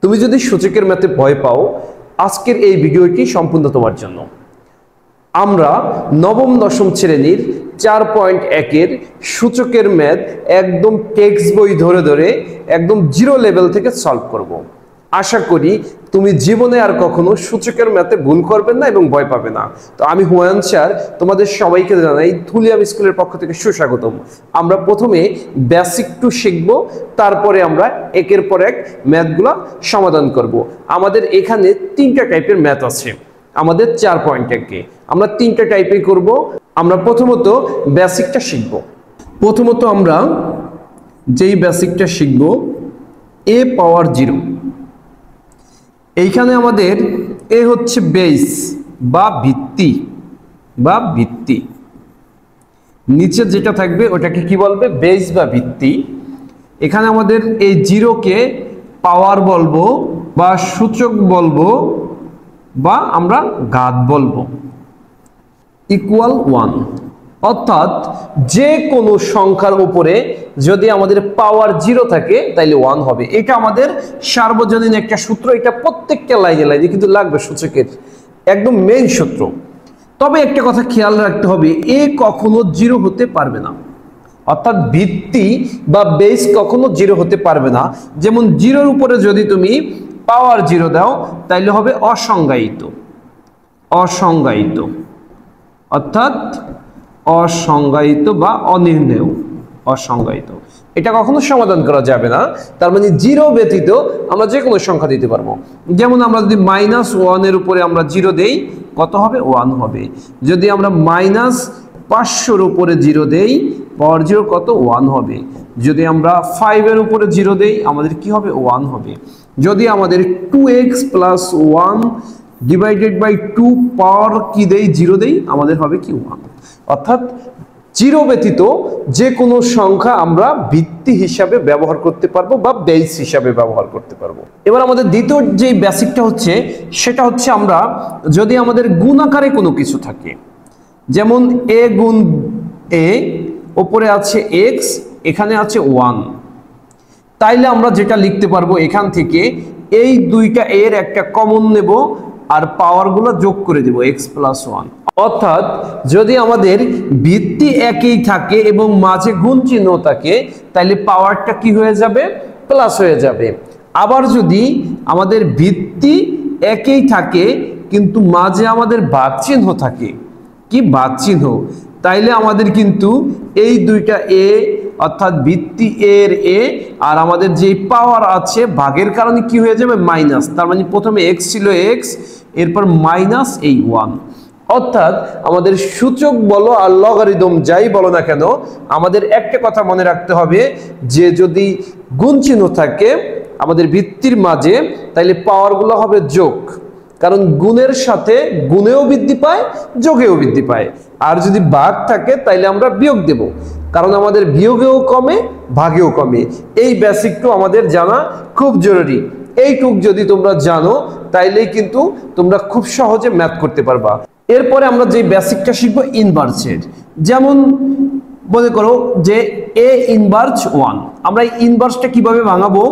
তুমি যদি সূচকের ম্যাথে ভয় পাও, আজকের এই ভিডিওটি সম্পূর্ণ তোমার জন্য। আমরা নবম দশম শ্রেণীর 4.1 সূচকের ম্যাথ একদম টেক্সট বই ধরে ধরে একদম জিরো লেভেল থেকে সলভ করব। আশা করি তুমি জীবনে আর কখনো সূচকের ম্যাথে ভুল করবে না এবং ভয় পাবে না। তো আমি হুমায়ুন স্যার তোমাদের সবাইকে জানাই ধুলিয়াম স্কুলের পক্ষ থেকে সুস্বাগতম। আমরা প্রথমে বেসিক টু শিখব, তারপরে আমরা একের পর এক ম্যাথগুলো সমাধান করব। আমাদের এখানে 3টা টাইপের ম্যাথ আছে। আমাদের 4.1 আমরা 3টা টাইপে করব। আমরা প্রথমত বেসিকটা শিখব। প্রথমত আমরা যেই বেসিকটা শিখব a পাওয়ার 0। এইখানে আমাদের এ হচ্ছে বেস বা ভিত্তি, নিচে যেটা থাকবে ওটাকে কি বলবে? বেস বা ভিত্তি। এখানে আমাদের এই 0কে পাওয়ার বলবো বা সূচক বলবো বা আমরা ঘাত বলবো, ইকুয়াল 1। অর্থাৎ যে কোনো সংখ্যার উপরে যদি আমাদের পাওয়ার 0 থাকে তাহলে 1 হবে। এটা আমাদের সার্বজনীন একটা সূত্র, এটা প্রত্যেকটা লাইনে লাইনে কিন্তু লাগবে, সূচকের একদম মেইন সূত্র। তবে একটা কথা খেয়াল রাখতে হবে, এ কখনো 0 হতে পারবে না। অর্থাৎ ভিত্তি বা বেস কখনো 0 হতে পারবে না। যেমন 0-র উপরে যদি তুমি পাওয়ার 0 দাও তাহলে হবে অসংজ্ঞায়িত, অর্থাৎ অসংজ্ঞায়িত বা অনির্ণেয়, অসংজ্ঞায়িত। এটা কখনো সমাধান করা যাবে না। তার মানে 0 ব্যতীত আমরা যে কোনো সংখ্যা দিতে পারবো। যেমন আমরা যদি -1-এর উপরে আমরা 0 দেই, কত হবে? 1 হবে। যদি আমরা -500-র উপরে 0 দেই, পাওয়ার 0 কত? 1 হবে। যদি আমরা 5-এর উপরে 0 দেই, আমাদের কি হবে? 1 হবে। যদি আমাদের 2x + 1 ডিভাইডেড বাই 2 পাওয়ার কি দেই? 0 দেই, আমাদের হবে কি? 1। অর্থাৎ 0 ব্যতীত যে কোনো সংখ্যা আমরা ভিত্তি হিসাবে ব্যবহার করতে পারবো বা বেস হিসাবে ব্যবহার করতে পারবো। এবার আমাদের দ্বিতীয় যে বেসিকটা হচ্ছে সেটা হচ্ছে আমরা যদি আমাদের গুণ আকারে কোনো কিছু থাকে, যেমন a গুণ a, ওপরে আছে x, এখানে আছে 1, তাইলে আমরা যেটা লিখতে পারবো এখান থেকে এই দুইটা এর একটা কমন নেব আর পাওয়ারগুলো যোগ করে দেব x + 1। অর্থাৎ যদি আমাদের ভিত্তি একই থাকে এবং মাঝে গুণ চিহ্ন থাকে তাহলে পাওয়ারটা কি হয়ে যাবে? প্লাস হয়ে যাবে। আবার যদি আমাদের ভিত্তি একই থাকে কিন্তু মাঝে আমাদের ভাগ চিহ্ন থাকে, কি ভাগ চিহ্ন, তাইলে আমাদের কিন্তু এই দুইটা এ অর্থাৎ ভিত্তি এর এ আর আমাদের যে পাওয়ার আছে ভাগের কারণে কি হয়ে যাবে? মাইনাস। তার মানে প্রথমে x ছিল x, এরপর মাইনাস এই 1। অর্থাৎ আমাদের সূচক বলো আর লগারিদম যাই বলো না কেন, আমাদের একটা কথা মনে রাখতে হবে যে যদি গুণ চিহ্ন থাকে আমাদের ভিত্তির মাঝে তাইলে পাওয়ারগুলো হবে যোগ, কারণ গুণের সাথে গুণেও বৃদ্ধি পায়, যোগেও বৃদ্ধি পায়। আর যদি ভাগ থাকে তাইলে আমরা বিয়োগ দেব, কারণ আমাদের বিয়োগেও কমে, ভাগেও কমে। এই বেসিকটু আমাদের জানা খুব জরুরি। এইটুক যদি তোমরা জানো তাইলেই কিন্তু তোমরা খুব সহজে ম্যাথ করতে পারবা। এরপরে আমরা যে বেসিকটা শিখবো ইনভার্সের। যেমন মনে করো যে a ইনভার্স 1, আমরা এই ইনভার্সটা কিভাবে ভাঙাবো?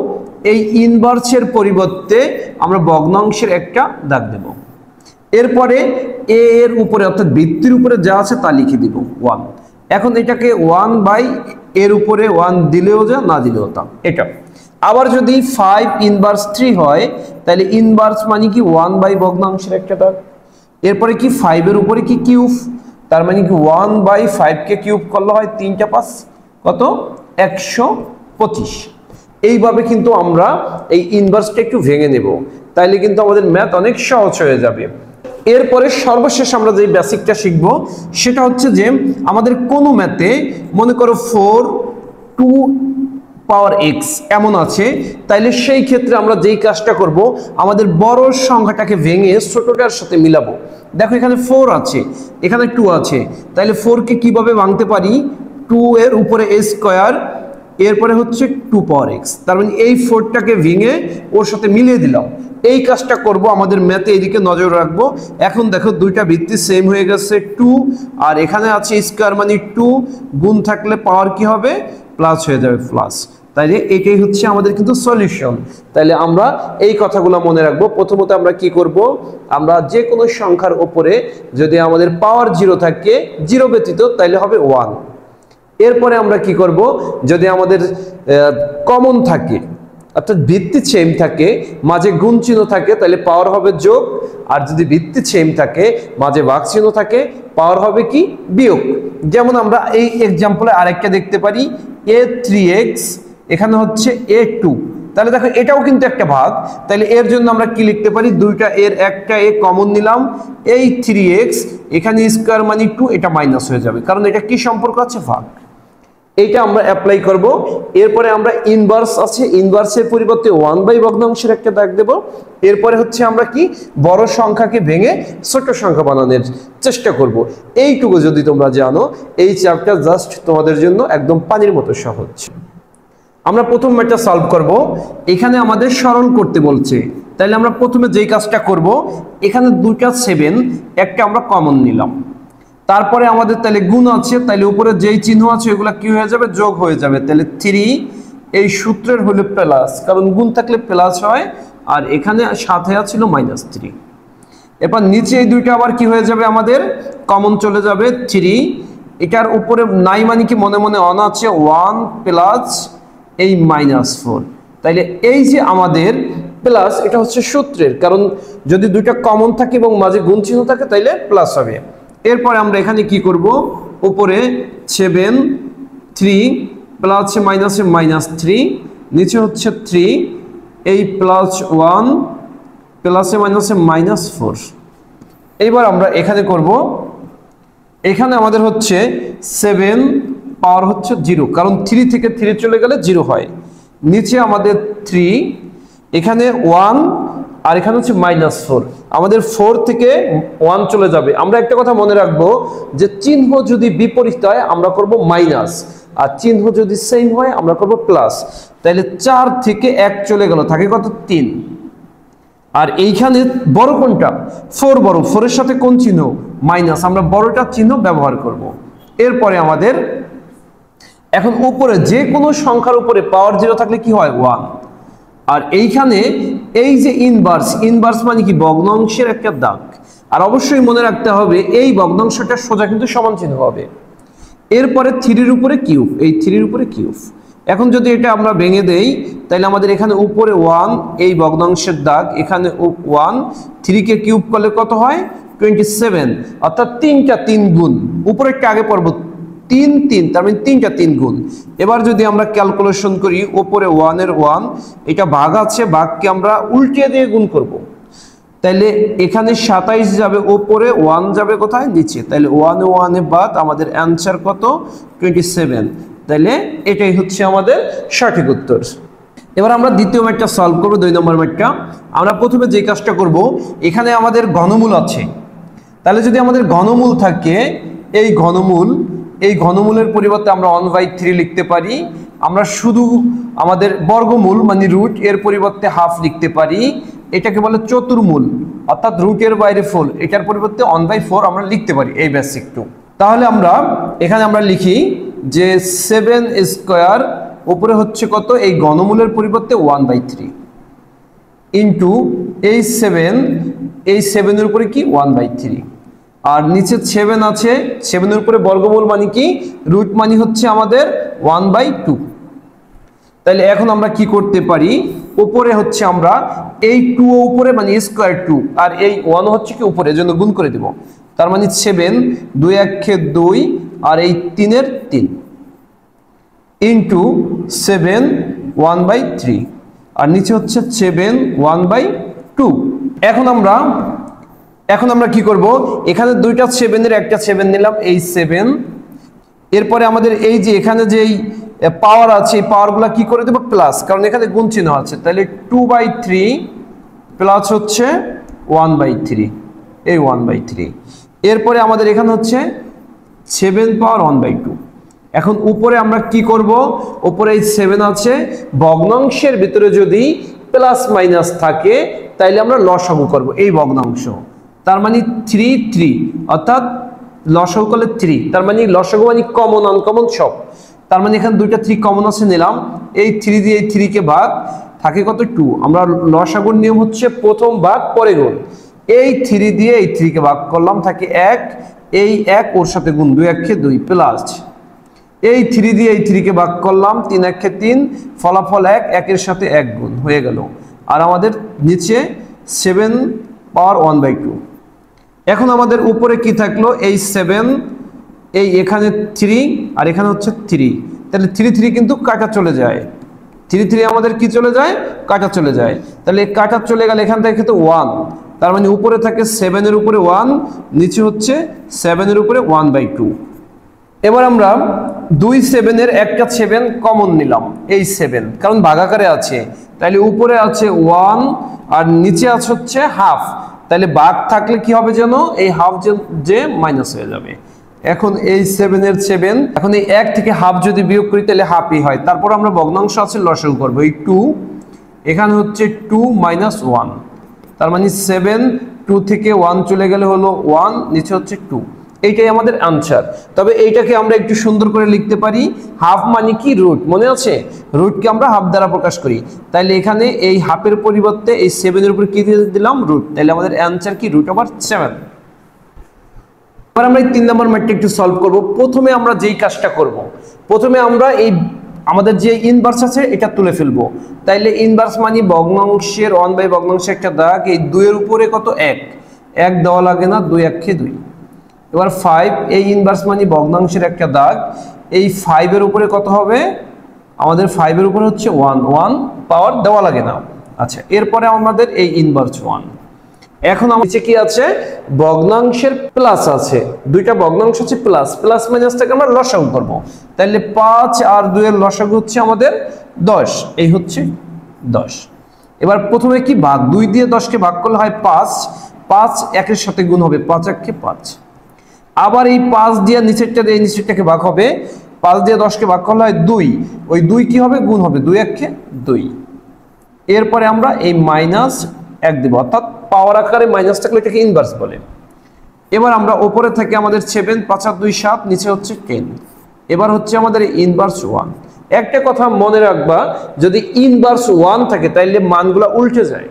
এই ইনভার্সের পরিবর্তে আমরা ভগ্নাংশের একটা দাগ দেব। এরপরে a এর উপরে অর্থাৎ ভিত্তির উপরে যা আছে তা লিখে দিব 1। এখন এটাকে 1 এর উপরে 1 দিলেও যা, না দিলেও তা, এটা। আবার যদি 5 ইনভার্স 3 হয় তাহলে ইনভার্স মানে কি? 1 ভগ্নাংশের একটা দাগ। এরপরে কি 5-এর উপরে কি? কিউব। তার মানে কি 1/5কে কিউব করলে হয় 3 × 5 কত? 125। এইভাবে কিন্তু আমরা এই ইনভার্সটা একটু ভেঙে নেব, তাইলে কিন্তু আমাদের ম্যাথ অনেক সহজ হয়ে যাবে। এরপরে সর্বশেষ আমরা যে বেসিকটা শিখবো সেটা হচ্ছে যে আমাদের কোনো ম্যাথে মনে করো 4 পাওয়ার x এমন আছে, তাইলে সেই ক্ষেত্রে আমরা যেই কাজটা করব আমাদের বড় সংখ্যাটাকে ভেঙে ছোটটার সাথে মিলাবো। দেখো এখানে 4 আছে, এখানে 2 আছে, তাইলে 4কে কিভাবে ভাঙতে পারি? 2 এর উপরে a স্কয়ার, এরপরে হচ্ছে 2 পাওয়ার x। তার মানে এই 4টাকে ভেঙে ওর সাথে মিলিয়ে দিলাম। এই কাজটা করব আমাদের ম্যাথে, এদিকে নজর রাখবো। এখন দেখো দুইটা ভিত্তি সেম হয়ে গেছে 2, আর এখানে আছে স্কয়ার মানে 2, গুণ থাকলে পাওয়ার কি হবে? প্লাস হয়ে যাবে প্লাস। তাইলে এটাই হচ্ছে আমাদের কিন্তু সলিউশন। তাইলে আমরা এই কথাগুলো মনে রাখবো। প্রথমত আমরা কি করব, আমরা যে কোনো সংখ্যার উপরে যদি আমাদের পাওয়ার 0 থাকে, 0 ব্যতীত, তাইলে হবে 1। এরপরে আমরা কি করব, যদি আমাদের কমন থাকে অর্থাৎ ভিত্তি সেম থাকে, মাঝে গুণ চিহ্ন থাকে, তাহলে পাওয়ার হবে যোগ। আর যদি ভিত্তি সেম থাকে, মাঝে ভাগ চিহ্ন থাকে, পাওয়ার হবে কি বিয়োগ। যেমন আমরা এই এক্সাম্পলে আরেকটা দেখতে পারি, a3x এখানে হচ্ছে a2, তাহলে দেখো এটাও কিন্তু একটা ভাগ। তাহলে এর জন্য আমরা কি লিখতে পারি, দুইটা এর একটা a কমন নিলাম, এই 3x এখানে স্কয়ার মানে 2, এটা মাইনাস হয়ে যাবে, কারণ এটা কি সম্পর্ক আছে, ভাগ। এইটা আমরা অ্যাপ্লাই করব। এরপরে আমরা ইনভার্স আছে, ইনভার্সের পরিবর্তে 1 ভগ্নাংশের একটা দাগ দেব। এরপরে হচ্ছে আমরা কি বড় সংখ্যাকে ভেঙে ছোট সংখ্যা বানানোর চেষ্টা করব। এইটুকু যদি তোমরা জানো, এই চ্যাপ্টার জাস্ট তোমাদের জন্য একদম পানির মতো সহজ। আমরা প্রথম ম্যাথটা সলভ করব। এখানে আমাদের সরল করতে বলছে, তাহলে আমরা প্রথমে যেই কাজটা করব, এখানে দুইটা 7, একটা আমরা কমন নিলাম। তারপরে আমাদের তাহলে গুণ আছে, তাহলে উপরে যেই চিহ্ন আছে ওগুলা কি হয়ে যাবে, যোগ হয়ে যাবে। তাহলে 3 এই সূত্রের হলো প্লাস, কারণ গুণ থাকলে প্লাস হয়, আর এখানে সাথে ছিল -3। এরপর নিচে এই দুইটা আবার কি হয়ে যাবে, আমাদের কমন চলে যাবে 3। এটার উপরে নাই মানে কি মনে মনে অন আছে, 1 প্লাস এই -4। তাইলে এই যে আমাদের প্লাস, এটা হচ্ছে সূত্রের, কারণ যদি দুইটা কমন থাকে এবং মাঝে গুণ চিহ্ন থাকে তাইলে প্লাস হবে। এরপরে আমরা এখানে কি করব, উপরে 7 3 প্লাস মাইনাসে -3, নিচে হচ্ছে 3 এই প্লাস 1 প্লাসে মাইনাসে -4। এইবার আমরা এখানে করব, এখানে আমাদের হচ্ছে 7 পাওয়ার হচ্ছে 0, কারণ 3 থেকে 3 চলে গেলে 0 হয়। নিচে আমাদের 3, এখানে 1, আর এখানে হচ্ছে -4। আমাদের 4 থেকে 1 চলে যাবে। আমরা একটা কথা মনে রাখবো, যে চিহ্ন যদি বিপরীত হয় আমরা করব মাইনাস, আর চিহ্ন যদি সেম হয় আমরা করব প্লাস। তাহলে 4 থেকে 1 চলে গেল, থাকে কত, 3। আর এইখানে বড় কোনটা, 4 বড়, 4 এর সাথে কোন চিহ্ন, মাইনাস, আমরা বড়টার চিহ্ন ব্যবহার করব। এরপরে আমাদের এখন উপরে যে কোনো সংখ্যার উপরে পাওয়ার 0 থাকলে কি হয়, 1। আর এইখানে এই যে ইনভার্স, ইনভার্স মানে কি ভগ্নাংশের একটা দাগ। আর অবশ্যই মনে রাখতে হবে এই ভগ্নাংশটা সোজা কিন্তু সমান চিহ্ন হবে। এরপরে 3 এর উপরে কিউব, এই 3 এর উপরে কিউব। এখন যদি এটা আমরা ভেঙে দেই, তাহলে আমাদের এখানে উপরে 1 এই ভগ্নাংশের দাগ, এখানে 1, 3 কে কিউব করলে কত হয়, 27, অর্থাৎ 3টা 3 গুণ। উপরেরটা আগে পড়ব, 3 3, তার মানে 3টা 3 গুণ। এবার যদি আমরা ক্যালকুলেশন করি, উপরে 1 এর 1, এটা ভাগ আছে, ভাগকে আমরা উল্টে দিয়ে গুণ করব। তাইলে এখানে 27 যাবে উপরে, 1 যাবে কোথায়, নিচে। তাইলে 1 এ 1 এ বাদ, আমাদের অ্যান্সার কত, 27। তাইলে এটাই হচ্ছে আমাদের সঠিক উত্তর। এবার আমরা দ্বিতীয় ম্যাথটা সলভ করব, 2 নম্বর ম্যাথটা। আমরা প্রথমে যে কাজটা করব, এখানে আমাদের ঘনমূল আছে। তাহলে যদি আমাদের ঘনমূল থাকে, এই ঘনমূলের পরিবর্তে আমরা 1/3 লিখতে পারি। আমরা শুধু আমাদের বর্গমূল মানে রুট, এর পরিবর্তে হাফ লিখতে পারি। এটাকে বলে চতুর্মূল, অর্থাৎ রুটের বাইরে 4, এটার পরিবর্তে 1/4 আমরা লিখতে পারি, এই বেসিক টু। তাহলে এখানে আমরা লিখি যে 7 স্কয়ার, উপরে হচ্ছে কত, এই ঘনমূলের পরিবর্তে 1/3, ইন্টু এই 7, এই 7 এর উপরে কি 1/3, আর নিচে 7 আছে, 7 এর উপরে বর্গমূল মানে কি, রুট মানে হচ্ছে আমাদের 1/2। তাহলে এখন আমরা কি করতে পারি, উপরে হচ্ছে আমরা এই 2 উপরে মানে স্কয়ার 2, আর এই 1 হচ্ছে কি উপরে, এজন্য গুণ করে দেব। তার মানে 7 2 1 2, আর এই 3 এর 3, ইন্টু 7 1/3, আর নিচে হচ্ছে 7 1/2। এখন আমরা কি করব, এখানে দুইটা 7 এর একটা 7 নিলাম, এই 7। এরপরে আমাদের এই যে এখানে যেই পাওয়ার আছে, এই পাওয়ারগুলো কি করে দেব, প্লাস, কারণ এখানে গুণ চিহ্ন আছে। তাহলে 2/3 প্লাস হচ্ছে 1/3, এই 1/3। এরপরে আমাদের এখানে হচ্ছে 7 পাওয়ার 1/2। এখন উপরে আমরা কি করব, উপরে এই 7 আছে, ভগ্নাংশের ভিতরে যদি প্লাস মাইনাস থাকে তাইলে আমরা লসাগু করব এই ভগ্নাংশ। তার মানে 3 3, অর্থাৎ লসাগু করলে 3, তার মানে লসাগু মানে কমন আনকমন সব। তার মানে এখানে দুইটা 3 কমন আছে, নিলাম। এই 3 দিয়ে এই 3 কে ভাগ, থাকে কত 2। আমরা লসাগুর নিয়ম হচ্ছে প্রথম ভাগ পরে গুণ। এই 3 দিয়ে এই 3 কে ভাগ করলাম, থাকে 1। এই 1 ওর সাথে গুণ, 2 1 কে 2 প্লাস এই 3 দিয়ে এই 3 কে ভাগ করলাম, 3 1 কে 3, ফলাফল 1, 1 এর সাথে 1 গুণ হয়ে গেল। আর আমাদের নিচে 7 পাওয়ার 1/2। এখন আমাদের উপরে কি থাকলো, এই 7, এই এখানে 3 আর এখানে হচ্ছে 3, তাহলে 3 3 কিন্তু কাটা চলে যায়। 3 3 আমাদের কি চলে যায়, কাটা চলে যায়। তাহলে কাটা চলে গেলে এখান থেকে তো 1, তার মানে উপরে থাকে 7 এর উপরে 1, নিচে হচ্ছে 7 এর উপরে 1/2। এবার আমরা 2 7 এর একটা 7 কমন নিলাম, এই 7 কারণ ভাগাকারে আছে, তাহলে উপরে আছে 1 আর নিচে আছে হচ্ছে হাফ। তাহলে ভাগ থাকলে কি হবে যেন, এই হাফ যে মাইনাস হয়ে যাবে। এখন এই 7 এর 7, এখন এই 1 থেকে হাফ যদি বিয়োগ করি তাহলে হাফই হয়। তারপর আমরা ভগ্নাংশ আছে লসাগু করব। এই 2, এখানে হচ্ছে 2 মাইনাস 1, তার মানে 7, 2 থেকে 1 চলে গেলে হলো 1, নিচে হচ্ছে 2। এইটাই আমাদের আনসার। তবে এইটাকে আমরা একটু সুন্দর করে লিখতে পারি, হাফ মানে কি রুট, মনে আছে? রুটকে আমরা হাফ দ্বারা প্রকাশ করি। তাইলে এখানে এই হাফের পরিবর্তে এই 7 এর উপর কি দিয়ে দিলাম, রুট। তাহলে আমাদের আনসার কি, √7। এবার আমরা এই 3 নম্বর ম্যাথটা একটু সলভ করব। প্রথমে আমরা যেই কাজটা করব, প্রথমে আমরা এই আমাদের যে ইনভার্স আছে এটা তুলে ফেলবো। তাইলে ইনভার্স মানে ভগ্নাংশের 1/, ভগ্নাংশে একটা দাগ, এই 2 এর উপরে কত 1, 1 দেওয়া লাগে না, 2 1 কে 2। এবার 5, এই ইনভার্স মানে ভগ্নাংশের একটা দাগ, এই 5 এর উপরে কত হবে, আমাদের 5 এর উপরে হচ্ছে 1, 1 পাওয়ার দেওয়া লাগে না। আচ্ছা, এরপরে আমাদের এই ইনভার্স 1। এখন নিচে কি আছে, ভগ্নাংশের প্লাস আছে, দুইটা ভগ্নাংশ আছে প্লাস, প্লাস মাইনাসটাকে আমরা লসাগু করব। তাহলে 5 আর 2 এর লসাগু হচ্ছে আমাদের 10, এই হচ্ছে 10। এবার প্রথমে কি ভাগ, 2 দিয়ে 10 কে ভাগ করলে হয় 5, 5 1 এর সাথে গুণ হবে, 5 1 কে 5। আবার এই 5 দিয়ে নিচেরটা দিয়ে নিচেরটাকে ভাগ হবে, 5 দিয়ে 10 কে ভাগ করলে হয় 2, ওই 2 কি হবে, গুণ হবে, 2 1 কে 2। এরপরে আমরা এই মাইনাস 1 দেব, অর্থাৎ পাওয়ার আকারে মাইনাস থাকলে এটাকে ইনভার্স বলে। এবার আমরা উপরে থেকে আমাদের 7, 5 আর 2 7, নিচে হচ্ছে 10। এবার হচ্ছে আমাদের ইনভার্স 1। একটা কথা মনে রাখবা, যদি ইনভার্স 1 থাকে তাহলে মানগুলো উল্টে যায়।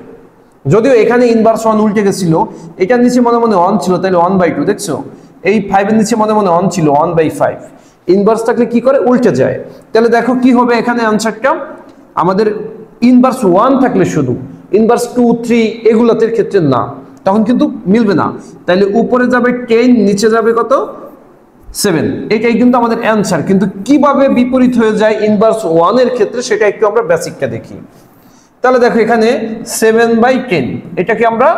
যদিও এখানে ইনভার্স 1 উল্টে গেছিল, এটার নিচে মনে মনে 1 ছিল, তাহলে 1/2, দেখছো? এই 5 এর নিচে মনে মনে 1 ছিল, 1/5। ইনভার্স থাকলে কি করে, উল্টে যায়। তাহলে দেখো কি হবে এখানে আনসারটা, আমাদের ইনভার্স 1 থাকলে শুধু, ইনভার্স 2 3 এগুলোতে ক্ষেত্রে না, তখন কিন্তু মিলবে না। তাহলে উপরে যাবে 10, নিচে যাবে কত 7, এটাই কিন্তু আমাদের অ্যানসার। কিন্তু কিভাবে বিপরীত হয়ে যায় ইনভার্স 1 এর ক্ষেত্রে, সেটা একটু আমরা বেসিকটা দেখি। তাহলে দেখো এখানে 7/10, এটাকে আমরা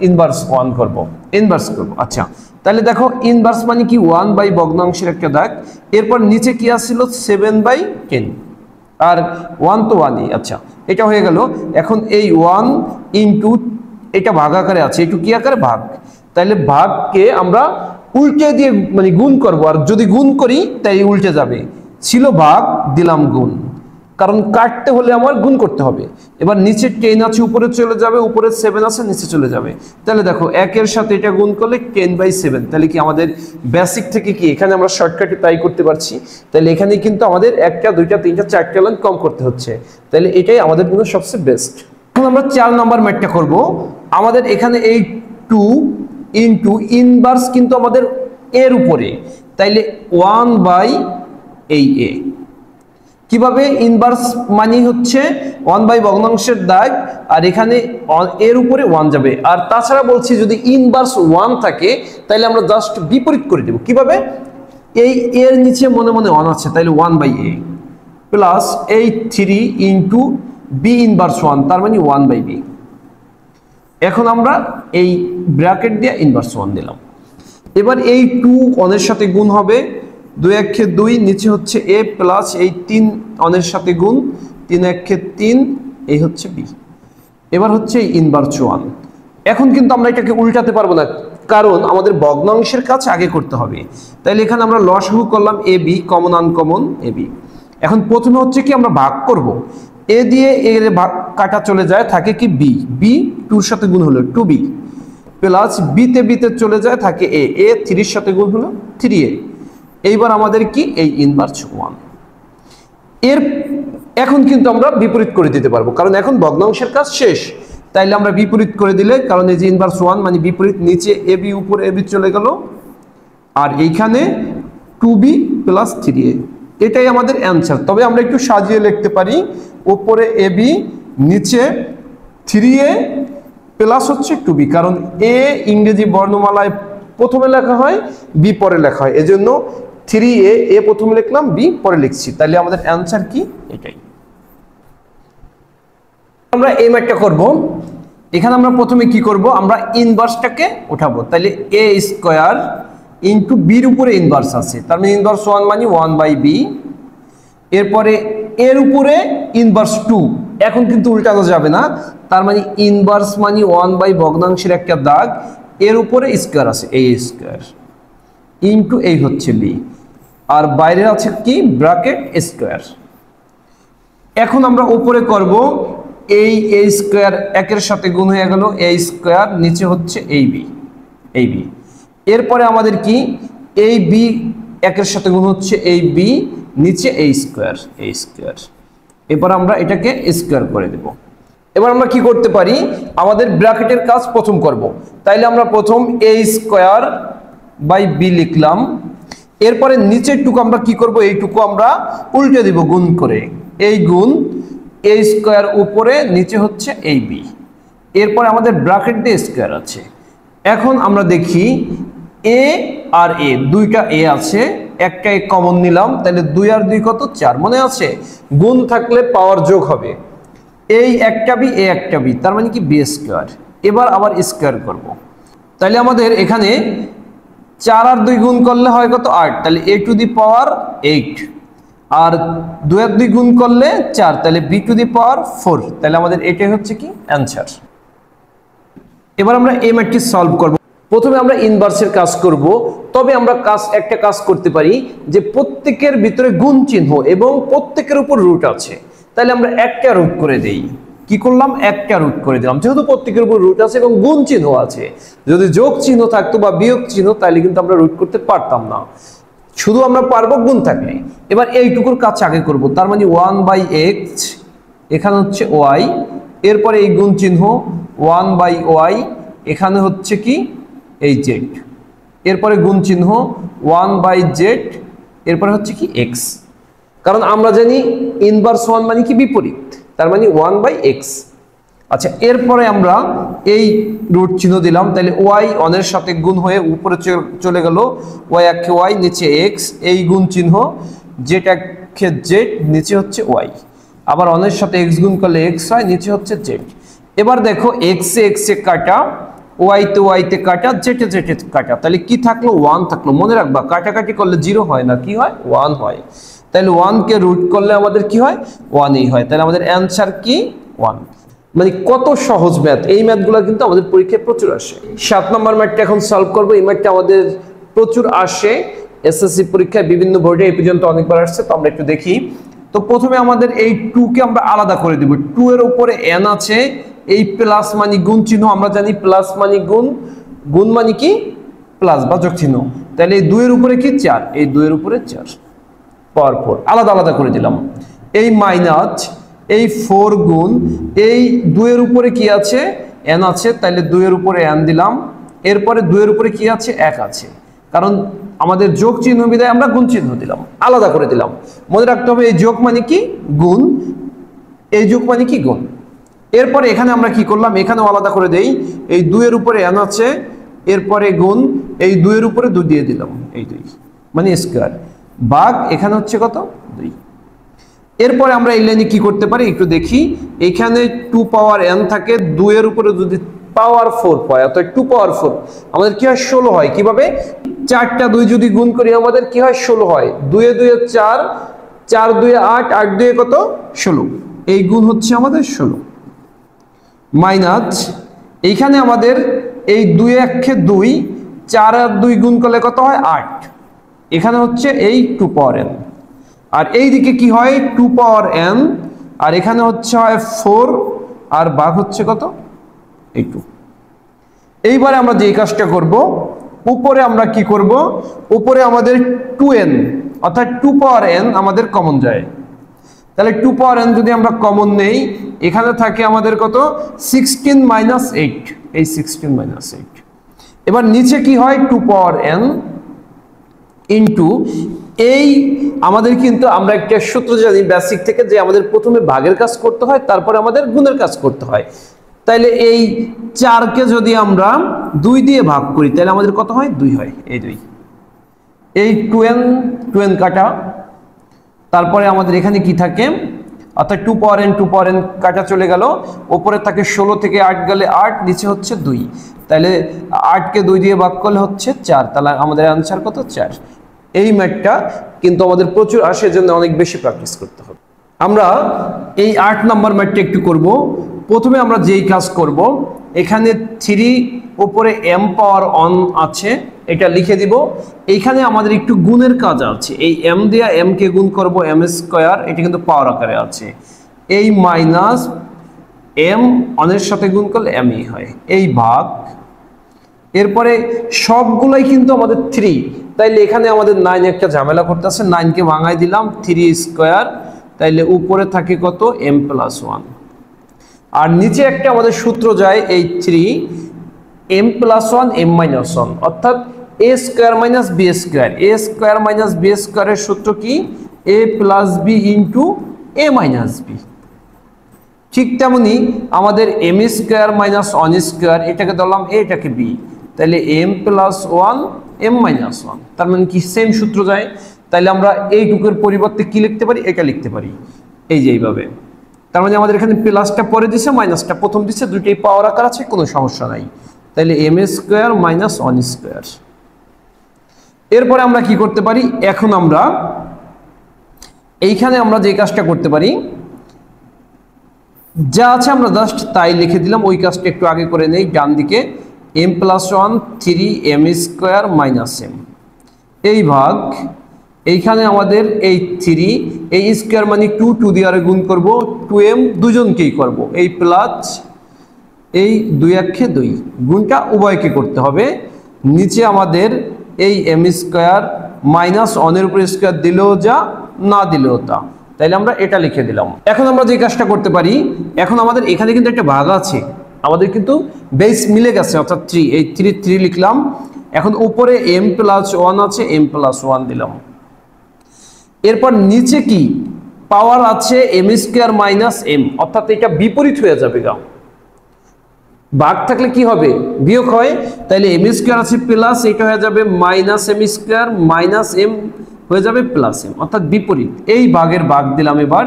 ইনভার্স 1 করব, ইনভার্স করব। আচ্ছা, তাহলে দেখো ইনভার্স মানে কি, 1/, ভগ্নাংশের একটা দাগ, এরপর নিচে কি আসছিল 7/10, আর 1 তো 1ই। আচ্ছা, এটা হয়ে গেল। এখন এই 1 ইনটু, এটা ভাগ আকারে আছে, একটু কি আকারে, ভাগ। তাহলে ভাগকে আমরা উল্টে দিয়ে মানে গুণ করব, আর যদি গুণ করি তাই উল্টে যাবে, ছিল ভাগ দিলাম গুণ, কারণ কাটতে হলে আমার গুণ করতে হবে। এবার নিচে 10 আছে, উপরে চলে যাবে, উপরে 7 আছে, নিচে চলে যাবে। তাহলে দেখো 1 এর সাথে এটা গুণ করলে 10/7, তাহলে কি আমাদের বেসিক থেকে কি এখানে আমরা শর্টকাটে তাই করতে পারছি। তাহলে এখানে কিন্তু আমাদের 1টা 2টা 3টা 4টা লাইন কম করতে হচ্ছে, তাহলে এটাই আমাদের জন্য সবচেয়ে বেস্ট। এখন আমরা 4 নম্বর ম্যাথটা করব। আমাদের এখানে এই 2 ইনটু ইনভার্স কিন্তু আমাদের এর উপরে, তাইলে 1/a। কিভাবে, ইনভার্স মানে হচ্ছে 1/, ভগ্নাংশের দাগ, আর এখানে এর উপরে 1 যাবে। আর তাছাড়া বলছি যদি ইনভার্স 1 থাকে তাহলে আমরা জাস্ট বিপরীত করে দেব। কিভাবে, এই এর নিচে মনে মনে 1 আছে, তাহলে 1/a প্লাস এই 3 ইনটু বি ইনভার্স 1, তার মানে 1/b। এখন আমরা এই ব্র্যাকেট দিয়ে ইনভার্স 1 দিলাম। এবার এই 2 1 এর সাথে গুণ হবে, 2 1 কে 2, নিচে হচ্ছে a প্লাস এই 3 1 এর সাথে গুণ, 3 1 কে 3, এই হচ্ছে b। এবার হচ্ছে ইনভার্স 1। এখন কিন্তু আমরা এটাকে উল্টাতে পারবো না, কারণ আমাদের ভগ্নাংশের কাজ আগে করতে হবে। তাইলে এখানে আমরা লসাগু করলাম ab, কমন আনকমন ab। এখন প্রথমে হচ্ছে কি, আমরা ভাগ করব, a দিয়ে এর কাটা চলে যায়, থাকে কি b, b 2 এর সাথে গুণ হলো 2b প্লাস b তে চলে যায়, থাকে a 3 এর সাথে গুণ হলো 3a। এইবার আমাদের কি, এই ইনভার্স 1। এর এখন কিন্তু আমরা বিপরীত করে দিতে পারবো, কারণ এখন ভগ্নাংশের কাজ শেষ। তাইলে আমরা বিপরীত করে দিলে, কারণ এই যে ইনভার্স 1 মানে বিপরীত, নিচে এবি উপরে এবি চলে গেল, আর এইখানে 2b প্লাস 3a, এটাই আমাদের অ্যান্সার। তবে আমরা একটু সাজিয়ে লিখতে পারি, উপরে এবি নিচে 3a প্লাস হচ্ছে 2b, কারণ এ ইংরেজি বর্ণমালায় প্রথমে লেখা হয়, বি পরে লেখা হয়, এজন্য 3a এ প্রথমে লিখলাম, বি পরে লিখছি। তাহলে আমাদের অ্যান্সার কি? এটাই। আমরা এই ম্যাথটা করব। এখানে আমরা প্রথমে কি করব, আমরা ইনভার্সটাকে উঠাবো। তাহলে a স্কয়ার ইনটু বির উপরে ইনভার্স আছে, তার মানে ইনভার্স 1 মানে 1/b, এরপরে এর উপরে ইনভার্স 2, এখন কিন্তু উল্টানো যাবে না, তার মানে ইনভার্স মানে 1 ভগ্নাংশের একটা দাগ, এর উপরে স্কয়ার আছে a স্কয়ার ইনটু এই হচ্ছে b, আর বাইরে আছে কি ব্র্যাকেট স্কয়ার। এখন আমরা উপরে করব এই a স্কয়ার একের সাথে গুণ হয়ে গেল a স্কয়ার, নিচে হচ্ছে ab, এরপরে আমাদের কি এই b একের সাথে গুণ হচ্ছে এই b, নিচে a স্কয়ার, এবার আমরা এটাকে স্কয়ার করে দেব। এবার আমরা কি করতে পারি, আমাদের ব্র্যাকেটের কাজ প্রথম করব। তাইলে আমরা প্রথম a স্কয়ার বাই b লিখলাম, এরপরে নিচের টুকু আমরা কি করব, এইটুকু আমরা উল্টে দিব গুণ করে, এই গুণ a স্কয়ার উপরে, নিচে হচ্ছে ab, এরপরে আমাদের ব্র্যাকেট দিয়ে স্কয়ার আছে। এখন আমরা দেখি a আর a, দুইটা a আছে, একটা a কমন নিলাম, তাহলে 2 আর 2 কত 4, মনে আছে গুণ থাকলে পাওয়ার যোগ হবে, এই একটা b এ একটা b, তার মানে কি b স্কয়ার। এবার আবার স্কয়ার করব, তাহলে আমাদের এখানে 4 আর 2 গুণ করলে হয় কত 8, তাহলে a টু দি পাওয়ার 8, আর 2 আর 2 গুণ করলে 4, তাহলে b টু দি পাওয়ার 4, তাহলে আমাদের এটাই হচ্ছে কি অ্যান্সার। এবার আমরা এই ম্যাথটি সলভ করব। প্রথমে আমরা ইনভার্সের কাজ করব, তবে আমরা একটা কাজ করতে পারি যে প্রত্যেকের ভিতরে গুণ চিহ্ন এবং প্রত্যেকের উপর রুট আছে, তাহলে আমরা একটা রুট করে দেই। কি করলাম, একটা রুট করে দিলাম, যেহেতু প্রত্যেকের উপর রুট আছে এবং গুণ চিহ্ন আছে। যদি যোগ চিহ্ন থাকতো বা বিয়োগ চিহ্ন, তাহলে কিন্তু আমরা রুট করতে পারতাম না, শুধু আমরা পারবো গুণ থাকলে। এবার এইটুকুর কাজ আগে করব, তার মানে 1/x, এখানে হচ্ছে y, এরপরে এই গুণ চিহ্ন 1/y, এখানে হচ্ছে কি এই z, এরপরে গুণ চিহ্ন 1/z, এরপরে হচ্ছে কি x, কারণ আমরা জানি ইনভার্স 1 মানে কি বিপরীত, তার মানে 1/x। আচ্ছা, এরপরে আমরা এই রুট চিহ্ন দিলাম, তাহলে y 1 এর সাথে গুণ হয়ে উপরে চলে গেল, y একে y, নিচে x, এই গুণ চিহ্ন, z একে z, নিচে হচ্ছে y, আবার 1 এর সাথে x গুণ করলে x হয়, নিচে হচ্ছে z। এবার দেখো x এ কাটা, y তে কাটা, z এ কাটা, তাহলে কি থাকলো 1 থাকলো। মনে রাখবা কাটাকাটি করলে 0 হয় না, কি হয় 1 হয়, তাহলে 1 কে রুট করলে আমাদের কি হয় 1ই হয়, তাহলে আমাদের অ্যান্সার কি 1। মানে কত সহজ ম্যাথ, এই ম্যাথগুলো কিন্তু আমাদের পরীক্ষায় প্রচুর আসে। 7 নম্বর ম্যাথটা এখন সলভ করব। এই ম্যাথটা আমাদের প্রচুর আসে এসএসসি পরীক্ষায়, বিভিন্ন বোর্ডে এই পর্যন্ত অনেকবার আসছে, তো আমরা একটু দেখি। তো প্রথমে আমাদের এই 2 কে আমরা আলাদা করে দিব, 2 এর উপরে n আছে, এই প্লাস মানে গুণ চিহ্ন, আমরা জানি প্লাস মানে গুণ, গুণ মানে কি প্লাস বা যোগ চিহ্ন, তাহলে এই 2 এর উপরে কি 4, এই 2 এর উপরে 4 পাওয়ার 4 আলাদা আলাদা করে দিলাম। এই মাইনাস এই 4 গুণ এই 2 এর উপরে কি আছে n আছে, তাহলে 2 এর উপরে n দিলাম, এরপরে 2 এর উপরে কি আছে 1 আছে, কারণ আমাদের যোগ চিহ্ন বিধায় আমরা গুণ চিহ্ন দিলাম, আলাদা করে দিলাম। মনে রাখতে হবে এই যোগ মানে কি গুণ, এই যোগ মানে কি গুণ। এরপরে এখানে আমরা কি করলাম, এখানেও আলাদা করে দেই, এই 2 এর উপরে n আছে, এরপরে গুণ, এই 2 এর উপরে 2 দিয়ে দিলাম, এই 2 মানে স্কয়ার, ভাগ এখানে হচ্ছে কত 2। এরপরে আমরা এই লাইনে কি করতে পারি একটু দেখি, এখানে 2 পাওয়ার n থাকে, 2 এর উপরে যদি পাওয়ার 4 পায়, অর্থাৎ 2 পাওয়ার 4 আমাদের কি হয় 16 হয়। কিভাবে, 4টা 2 যদি গুণ করি আমাদের কি হয় 16 হয়, 2 এ 2 এ 4, 4 2 এ 8, 8 2 এ কত 16, এই গুণ হচ্ছে আমাদের 16, মাইনাস এইখানে আমাদের এই 2 এ 2, 4 আর 2 গুণ করলে কত হয় 8, এখানে হচ্ছে এই 2 পাওয়ার n, আর এই দিকে কি হয় 2 পাওয়ার n, আর এখানে হচ্ছে হয় 4, আর ভাগ হচ্ছে কত এই 2। এইবারে আমরা যে কাজটা করব, উপরে আমরা কি করব, উপরে আমাদের 2n অর্থাৎ 2 পাওয়ার n আমাদের কমন যায়, তাহলে 2 পাওয়ার n যদি আমরা কমন নেই, এখানে থাকে আমাদের কত 16 মাইনাস 8, এই 16 মাইনাস 8। এবার নিচে কি হয় 2 পাওয়ার n ইনটু এই আমাদের কিন্তু আমরা একটা সূত্র জানি বেসিক থেকে যে আমাদের প্রথমে ভাগের কাজ করতে হয়, তারপরে আমাদের গুণের কাজ করতে হয়। তাইলে এই 4 কে যদি আমরা 2 দিয়ে ভাগ করি তাহলে আমাদের কত হয় 2 হয়, এই 2। এই 2n কাটা, তারপরে আমাদের এখানে কি থাকে, অর্থাৎ 2 পাওয়ার n কাটা চলে গেল, উপরে থাকে 16 থেকে 8 গেলে 8, নিচে হচ্ছে 2। তাহলে 8 কে 2 দিয়ে ভাগ করলে হচ্ছে 4, তাহলে আমাদের আনসার কত 4। এই ম্যাথটা কিন্তু আমাদের প্রচুর আসে, জন্য অনেক বেশি প্র্যাকটিস করতে হবে। আমরা এই 8 নাম্বার ম্যাথটা একটু করব। প্রথমে আমরা যেই কাজ করব, এখানে 3 উপরে m পাওয়ার অন আছে, এটা লিখে দিব। এইখানে আমাদের একটু গুণের কাজ আছে, এই m দিয়ে m কে গুণ করব m স্কয়ার, এটা কিন্তু পাওয়ার আকারে আছে। এই মাইনাস m অনের সাথে গুণ করলে m ই হয়, এই ভাগ। এরপরে সবগুলাই কিন্তু আমাদের 3, তাইলে এখানে আমাদের 9 একটা ঝামেলা করতেছে, 9 কে ভাঙাই দিলাম 3 স্কয়ার, তাইলে উপরে থাকে কত m প্লাস 1। আর নিচে একটা আমাদের সূত্র যায় এই 3 m প্লাস 1 m মাইনাস 1, অর্থাৎ a square minus b square. a square minus b স্কয়ারের সূত্র কি a plus b into a minus b। ঠিক তেমনি আমাদের m স্কয়ার মাইনাস 1 স্কয়ার, এটাকে ধরলাম a, এটাকে b, তাহলে m প্লাস 1 m মাইনাস 1, তার মানে কি সেম সূত্র যায়। তাহলে আমরা এইটুকুর পরিবর্তে কি লিখতে পারি, এটা লিখতে পারি এই যে এইভাবে। তার মানে আমাদের এখানে প্লাসটা পরে দিছে, মাইনাসটা প্রথম দিছে, দুইটাই পাওয়ার আকার আছে, কোনো সমস্যা নাই। তাহলে m স্কয়ার মাইনাস 1 স্কয়ার। এরপরে আমরা কি করতে পারি, এখন আমরা এইখানে আমরা যে কাজটা করতে পারি, যা আছে আমরা জাস্ট তাই লিখে দিলাম। ওই কাজটা একটু আগে করে নেই, ডান দিকে m plus 1 3m square minus m, এই ভাগ। এইখানে আমাদের এই 3, এই স্কয়ার মানে 2 দিয়ে আরে গুণ করব, 2m দুজনকেই করব, এই প্লাস এই 2 একে 2, গুণটা উভয়কে করতে হবে। নিচে আমাদের এই m স্কয়ার মাইনাস 1 এর উপর স্কয়ার দিলেও যা, না দিলেও তা, তাইলে আমরা এটা লিখে দিলাম। এখন আমরা যে কাজটা করতে পারি, এখন আমাদের এখানে কিন্তু একটা ভাগ আছে, আমাদের কিন্তু বেস মিলে গেছে, অর্থাৎ 3, এই 3 লিখলাম। এখন উপরে m প্লাস 1 আছে, m প্লাস 1 দিলাম। এরপর নিচে কি পাওয়ার আছে m স্কয়ার মাইনাস m, অর্থাৎ এটা বিপরীত হয়ে যাবে গা, ভাগ থাকলে কি হবে বিয়োগ হয়। তাহলে m স্কয়ার আছে প্লাস, এটা হয়ে যাবে minus m square, minus m হয়ে যাবে প্লাস m, অর্থাৎ বিপরীত। এই ভাগের ভাগ দিলাম। এবার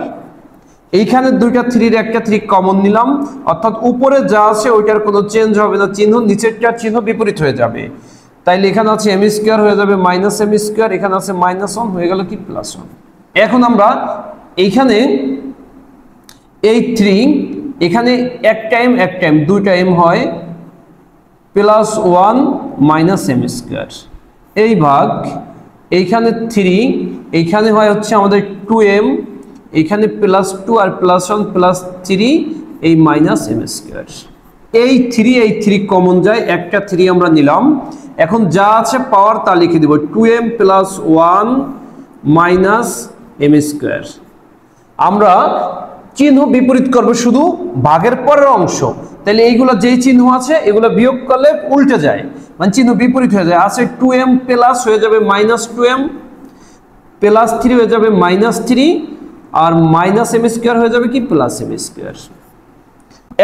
এইখানে দুইটা 3 এর একটা 3 কমন নিলাম, অর্থাৎ উপরে যা আছে ওইটার কোনো চেঞ্জ হবে না, চিহ্ন নিচেরটার চিহ্ন বিপরীত হয়ে যাবে। তাইলে এখানে আছে m স্কয়ার হয়ে যাবে মাইনাস m স্কয়ার, এখানে আছে মাইনাস 1 হয়ে গেল কি প্লাস 1। এখন আমরা এইখানে এই 3, এখানে এক টাইম দুইটা m হয়, প্লাস 1 মাইনাস m স্কয়ার, এই ভাগ। এইখানে 3, এইখানে হয় হচ্ছে আমাদের 2m, এইখানে প্লাস 2 আর প্লাস 1 প্লাস 3, এই মাইনাস m স্কয়ার। এই 3 কমন যায়, একটা 3 আমরা নিলাম। এখন যা আছে পাওয়ার তা লিখে দিব, 2m plus 1 minus m square. আমরা চিহ্ন বিপরীত করব শুধু ভাগের পরের অংশ, তাহলে এইগুলো যেই চিহ্ন আছে এগুলো বিয়োগ করলে উল্টে যায়, মানে চিহ্ন বিপরীত হয়ে যায়। আছে 2m প্লাস হয়ে যাবে মাইনাস 2m, প্লাস 3 হয়ে যাবে মাইনাস 3, আর মাইনাস m স্কয়ার হয়ে যাবে কি প্লাস m স্কয়ার।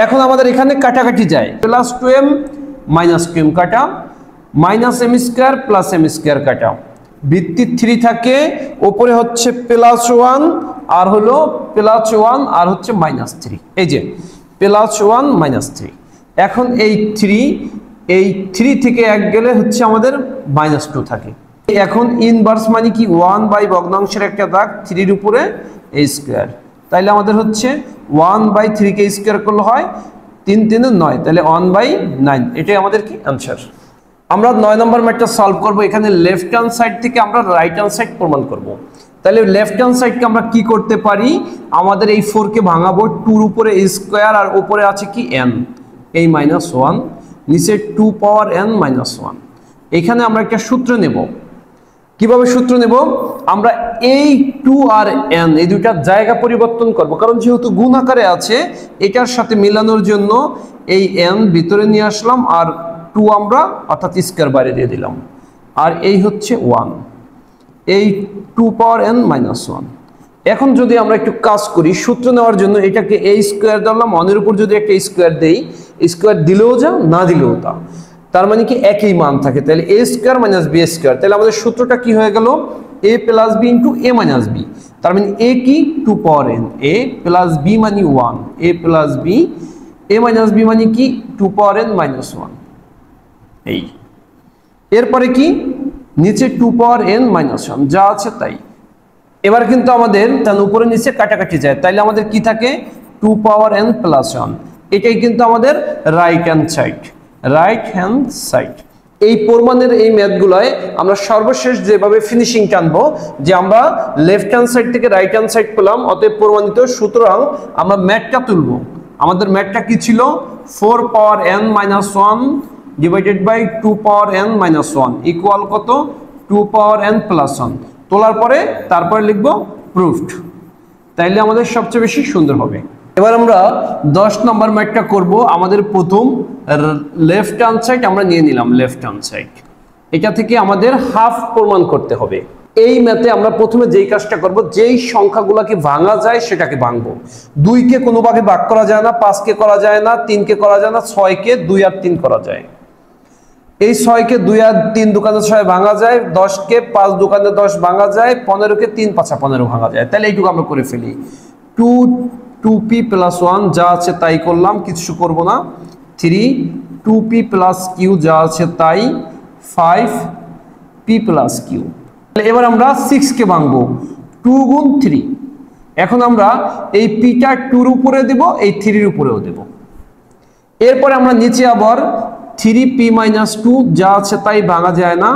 এখন আমাদের এখানে কাটাকাটি যায়, প্লাস 2m মাইনাস 2m কাটা, minus m square plus m square কাটা, ভিত্তি 3 থাকে, উপরে হচ্ছে প্লাস 1 আর হলো প্লাস 1 আর হচ্ছে মাইনাস 3, এই যে প্লাস 1 মাইনাস 3। এখন এই 3 থেকে 1 গেলে হচ্ছে আমাদের মাইনাস 2 থাকে। এখন ইনভার্স মানে কি 1 বাই ভগ্নাংশের একটা দাগ, 3 এর উপরে a স্কয়ার, তাইলে আমাদের হচ্ছে 1/3 কে স্কয়ার করলে হয় 3 3 9, তাহলে 1/9, এটাই আমাদের কি आंसर। আমরা 9 নম্বর ম্যাথটা সলভ করব। এখানে লেফট হ্যান্ড সাইড থেকে আমরা রাইট হ্যান্ড সাইড প্রমাণ করব। তাহলে লেফট হ্যান্ড সাইডকে আমরা কি করতে পারি, আমাদের এই 4 কে ভাঙাবো, 2 এর উপরে a স্কয়ার আর উপরে আছে কি n, এই -1, নিচে 2 পাওয়ার n -1। এখানে আমরা একটা সূত্র নেব, কিভাবে সূত্র নেব? আমরা এই 2 আর n এই দুইটার জায়গা পরিবর্তন করব, কারণ যেহেতু গুণ আকারে আছে এটার সাথে মেলানোর জন্য এই n ভিতরে নিয়ে আসলাম আর 2 আমরা অর্থাৎ স্কয়ার বাইরে দিয়ে দিলাম, আর এই হচ্ছে 1, এই 2 পাওয়ার n মাইনাস 1। এখন যদি আমরা একটু কাজ করি সূত্র নেওয়ার জন্য, এটাকে a স্কয়ার দিলাম, 1 এর উপর যদি একটা স্কয়ার দেই, স্কয়ার দিলেও যা না দিলেও তা, তার মানে কি একই মান থাকে, তাহলে a square minus b square. তাহলে আমাদের সূত্রটা কি হয়ে গেল? a plus b into a minus b। তার মানে a কি 2 power n, a plus b মানে 1, a plus b, a minus b মানে কি 2 পাওয়ার n মাইনাস 1। এই এরপরে কি নিচে 2 পাওয়ার n মাইনাস 1 যা আছে তাই। এবার কিন্তু আমাদের তার উপরে নিচে কাটাকাটি যায়, তাইলে আমাদের কি থাকে 2 পাওয়ার n প্লাস 1। এটাই কিন্তু আমাদের right hand side, right hand side. এই প্রমাণের এই ম্যাথগুলোয় আমরা সর্বশেষ যেভাবে ফিনিশিং টানবো, যে আমরা লেফট হ্যান্ড সাইড থেকে রাইট হ্যান্ড সাইড পেলাম, অতএব প্রমাণিত। সুতরাং আমরা ম্যাথটা তুলবো। আমাদের ম্যাথটা কি ছিল? 4 power n minus 1 divided by 2 power n minus 1 equal কত? 2 পাওয়ার n প্লাস 1। তোলার পরে তারপরে লিখবো প্রুফড, তাইলে আমাদের সবচেয়ে বেশি সুন্দর হবে। এবার আমরা 10 নম্বর ম্যাথটা করব। আমাদের প্রথম লেফট হ্যান্ড সাইড আমরা নিয়ে নিলাম, লেফট হ্যান্ড সাইড। এটা থেকে আমাদের হাফ প্রমাণ করতে হবে। এই ম্যাথে আমরা প্রথমে যেই কাজটা করব, যেই সংখ্যাগুলোকে ভাঙা যায় সেটাকে ভাঙবো। 2 কে কোনো ভাগে ভাগ করা যায় না, 5 কে করা যায় না, 3 কে করা যায় না, 6 কে 2 আর 3 করা যায়। এই 6 কে 2 আর 3 দোকানে 6 ভাঙা যায়, 10 কে 5 দোকানে 10 ভাঙা যায়, 15 কে 3 5 15 ভাঙা যায়। তাহলে এইটুকু আমরা করে ফেলি। 2p প্লাস 1 যা আছে তাই করলাম, কিছু করব না। 3 2p প্লাস q যা আছে তাই, 5p প্লাস q। এবার আমরা 6 কে ভাঙবো, 2 গুণ 3। এখন আমরা এই pটা 2 এর উপরে দেব, এই 3 এর উপরেও দেব। এরপরে আমরা নিচে আবার 3p মাইনাস 2 যা আছে তাই ভাঙা যায় না।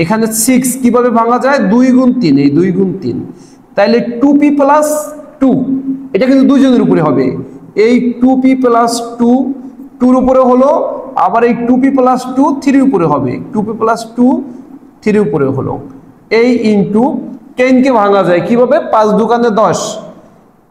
এখানে 6 কিভাবে ভাঙা যায়? 2 গুণ 3, এই 2 গুণ 3। তাইলে 2p প্লাস 2, এটা কিন্তু দুইজনের উপরে হবে। এই 2p প্লাস 2 2 এর উপরে হলো, আবার এই 2p প্লাস 2 3 এর উপরে হবে, 2p প্লাস 2 3 এর উপরে হলো। এই ইনটু 10 কে ভাঙা যায় কিভাবে? 5 দোকানে 10,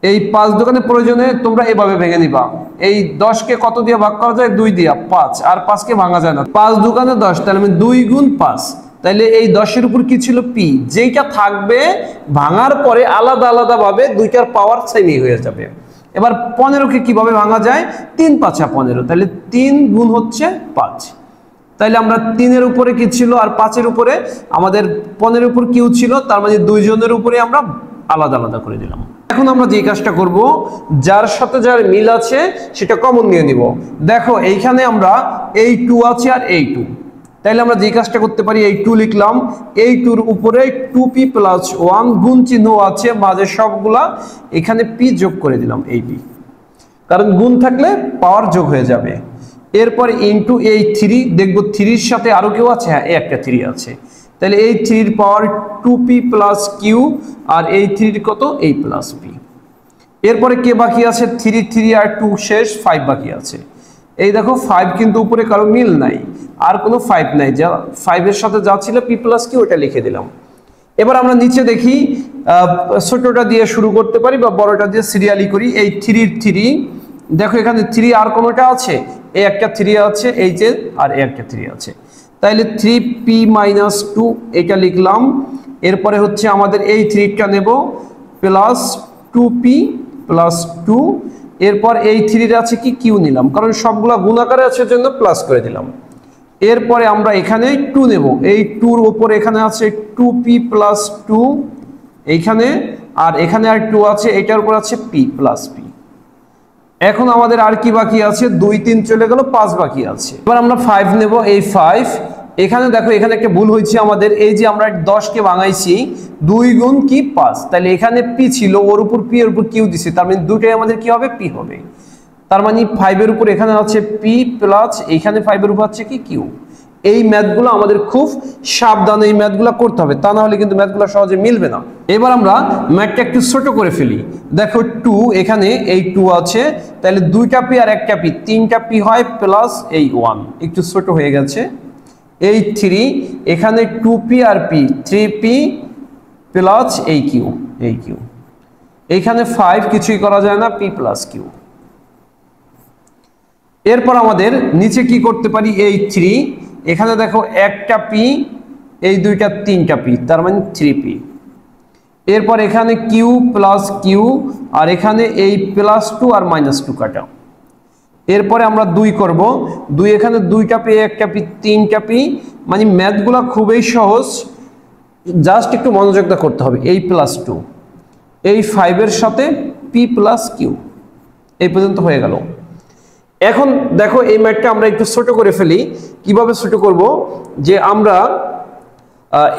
এই 5 দোকানে প্রয়োজনে তোমরা এভাবে ভেঙে নিবা। এই 10 কে কত দিয়ে ভাগ করা যায়? 2 দিয়ে, 5। আর 5 কে ভাঙা যায় না, 5 দোকানে 10, তাহলে আমি 2 গুণ 5। তাইলে এই 10 এর উপর কি ছিল? p। যেটা থাকবে ভাঙার পরে আলাদা আলাদা ভাবে দুইটার পাওয়ার সেমই হয়ে যাবে। এবার 15 কে কিভাবে ভাঙা যায়? 3 5 15, তাহলে 3 গুণ হচ্ছে 5। তাইলে আমরা 3 এর উপরে কি ছিল আর 5 এর উপরে আমাদের 15 এর উপর কিউ ছিল, তার মানে দুইজনের উপরে আমরা আলাদা আলাদা করে দিলাম। এখন আমরা যে কাজটা করব, যার সাথে যার মিল আছে সেটা কমন নিয়ে নিব। দেখো এইখানে আমরা এই 2 আছে আর এই 2, তাইলে আমরা যে কাজটা করতে পারি, এই 2 লিখলাম, এই 2 এর উপরে 2p প্লাস 1 গুণ চিহ্ন আছে মাঝে সবগুলা, এখানে p যোগ করে দিলাম, এই p, কারণ গুণ থাকলে পাওয়ার যোগ হয়ে যাবে। এরপর ইনটু এই 3, দেখবো 3 এর সাথে আরো কেউ আছে, হ্যাঁ এই একটা 3 আছে, তাহলে এই 3 এর পাওয়ার 2p প্লাস q, আর এই 3 এর কত? এই প্লাস p। এরপরে কে বাকি আছে? 3 3 আর 2 শেষ, 5 বাকি আছে। এই দেখো 5 কিন্তু উপরে কারো মিল নাই, আর কোনো 5 নাই, যা 5 এর সাথে যা ছিল p প্লাস q ওটা লিখে দিলাম। এবার আমরা নিচে দেখি, ছোটটা দিয়ে শুরু করতে পারি বা বড়টা দিয়ে সিরিয়ালি করি। এই 3 এর 3, দেখো এখানে 3 আর কোনোটা আছে? এই একটা 3 আছে, এই যে, আর এই একটা 3 আছে, তাইলে 3p মাইনাস 2 এটা লিখলাম। এরপরে হচ্ছে আমাদের এই 3টা নেব, প্লাস 2p প্লাস 2, এরপর এই 3 এর আছে কি? q নিলাম, কারণ সবগুলা গুণ আকারে আছে জন্য প্লাস করে দিলাম। এরপরে আমরা এখানে 2 নেব, এই 2 এর উপরে এখানে আছে 2p প্লাস 2 এইখানে, আর এখানে আর 2 আছে, এটার উপর আছে p প্লাস p। এখন আমাদের আর কি বাকি আছে? 2 3 চলে গেল, 5 বাকি আছে। এবার আমরা 5 নেব, এই 5। এখানে দেখো এখানে একটা ভুল হয়েছে আমাদের, এই যে আমরা 10 কে ভাঙাইছি, 2 গুণ কি 5, তাহলে এখানে p ছিল, ওর উপর p এর উপর q দিছি, তার মানে দুটোই আমাদের কি হবে? p হবে। তার মানে 5 এর উপর এখানে আছে p প্লাস এইখানে 5 এর উপর আছে কি? q। এই ম্যাথগুলো আমাদের খুব সাবধানে এই ম্যাথগুলো করতে হবে, তা না হলে কিন্তু ম্যাথগুলো সহজে মিলবে না। এবার আমরা ম্যাথটা একটু ছোট করে ফেলি। দেখো 2, এখানে এই 2 আছে, তাহলে 2টা p আর একটা p, 3টা p হয় প্লাস এই 1, একটু ছোট হয়ে গেছে। এই 3 এখানে 2p আর p 3p প্লাস এই কিউ এইখানে 5 কিছুই করা যায় না p প্লাস কিউ। এরপর আমাদের নিচে কি করতে পারি এই 3 এখানে দেখো একটা p এই দুইটা তিনটা p তার মানে 3p। এরপর এখানে কিউ প্লাস কিউ আর এখানে এই +2 আর -2 কাটাও। এরপরে আমরা 2 করব 2 এখানে দুইটা পি একটা পি তিনটা পি মানে ম্যাথগুলো খুবই সহজ জাস্ট একটু মনোযোগ দিয়ে করতে হবে। এই +2 এই 5 এর সাথে পি প্লাস কিউ এই পর্যন্ত হয়ে গেল। এখন দেখো এই ম্যাথটা আমরা একটু ছোট করে ফেলি। কিভাবে ছোট করব যে আমরা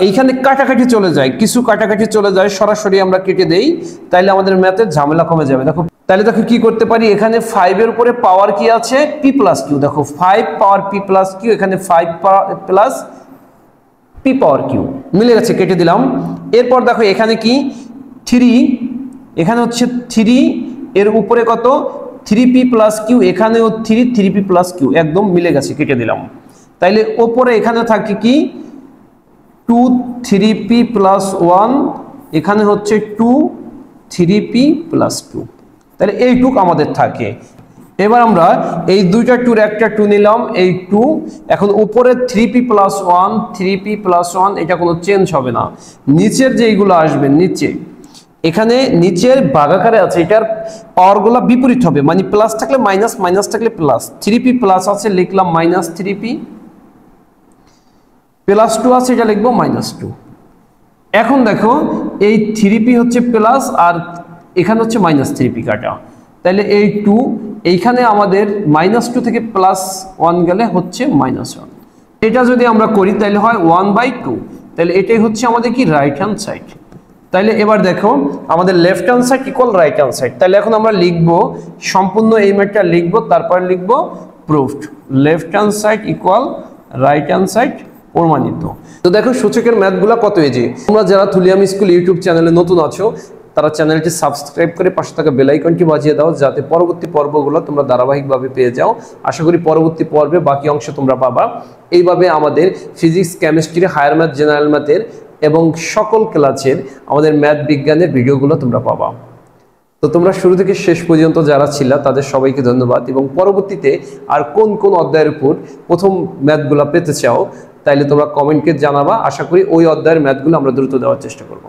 এইখানে কাটাকাটি চলে যায় কিছু কাটাকাটি চলে যায় সরাসরি আমরা কেটে দেই তাইলে আমাদের ম্যাথের ঝামেলা কমে যাবে। দেখো তাহলে দেখো কি করতে পারি এখানে 5 এর উপরে পাওয়ার কি আছে p প্লাস কিউ। দেখো 5 পাওয়ার p প্লাস কিউ এখানে 5 প্লাস p পাওয়ার কিউ মিলে গেছে কেটে দিলাম। এরপর দেখো এখানে কি 3 এখানে হচ্ছে 3 এর উপরে কত 3p প্লাস কিউ এখানেও 3p প্লাস কিউ একদম মিলে গেছে কেটে দিলাম। তাইলে উপরে এখানে থাকে কি 2 3p প্লাস 1 এখানে হচ্ছে 2 3p প্লাস 2 তাহলে এইটুক আমাদের থাকে। এবার আমরা এই দুইটা টুর একটা 2 নিলাম এই 2 এখন উপরে 3p প্লাস 1 এটা কোনো চেঞ্জ হবে না। নিচের যেগুলো আসবে নিচে এখানে নিচের ভাগাকারে আছে এটার পাওয়ারগুলো বিপরীত হবে মানে প্লাস থাকলে মাইনাস মাইনাস থাকলে প্লাস 3p প্লাস আছে লিখলাম -3p +2 আছে এটা লিখবো -2। এখন দেখো এই 3p হচ্ছে প্লাস আর এখানে হচ্ছে -3p কাটা তাহলে এই 2 এইখানে আমাদের -2 থেকে +1 গেলে হচ্ছে -1। এটা যদি আমরা করি তাহলে হয় 1/2 তাহলে এটাই হচ্ছে আমাদের কি রাইট হ্যান্ড সাইড। তাহলে এবার দেখো আমাদের left hand side equal right hand side. তাহলে এখন আমরা লিখবো সম্পূর্ণ এই ম্যাথটা লিখবো তারপর লিখবো proofed left hand side equal right hand side প্রমাণিত। তো দেখো সূচকের ম্যাথগুলো কত ইজি। তোমরা যারা তুলিয়াম স্কুল ইউটিউব চ্যানেলে নতুন আছো তারা চ্যানেলটি সাবস্ক্রাইব করে পাশে থাকা বেল আইকনটি বাজিয়ে দাও যাতে পরবর্তী পর্বগুলো তোমরা ধারাবাহিকভাবে পেয়ে যাও। আশা করি পরবর্তী পর্বে বাকি অংশ তোমরা পাবা। এইভাবে আমাদের physics chemistry higher math general ম্যাথের এবং সকল ক্লাসের আমাদের ম্যাথ বিজ্ঞানের ভিডিওগুলো তোমরা পাবা। তো তোমরা শুরু থেকে শেষ পর্যন্ত যারা ছিলা তাদের সবাইকে ধন্যবাদ এবং পরবর্তীতে আর কোন কোন অধ্যায়ের উপর প্রথম ম্যাথগুলো পেতে চাও তাইলে তোমরা কমেন্টকে জানাবা। আশা করি ওই অধ্যায়ের ম্যাথগুলো আমরা দ্রুত দেওয়ার চেষ্টা করব।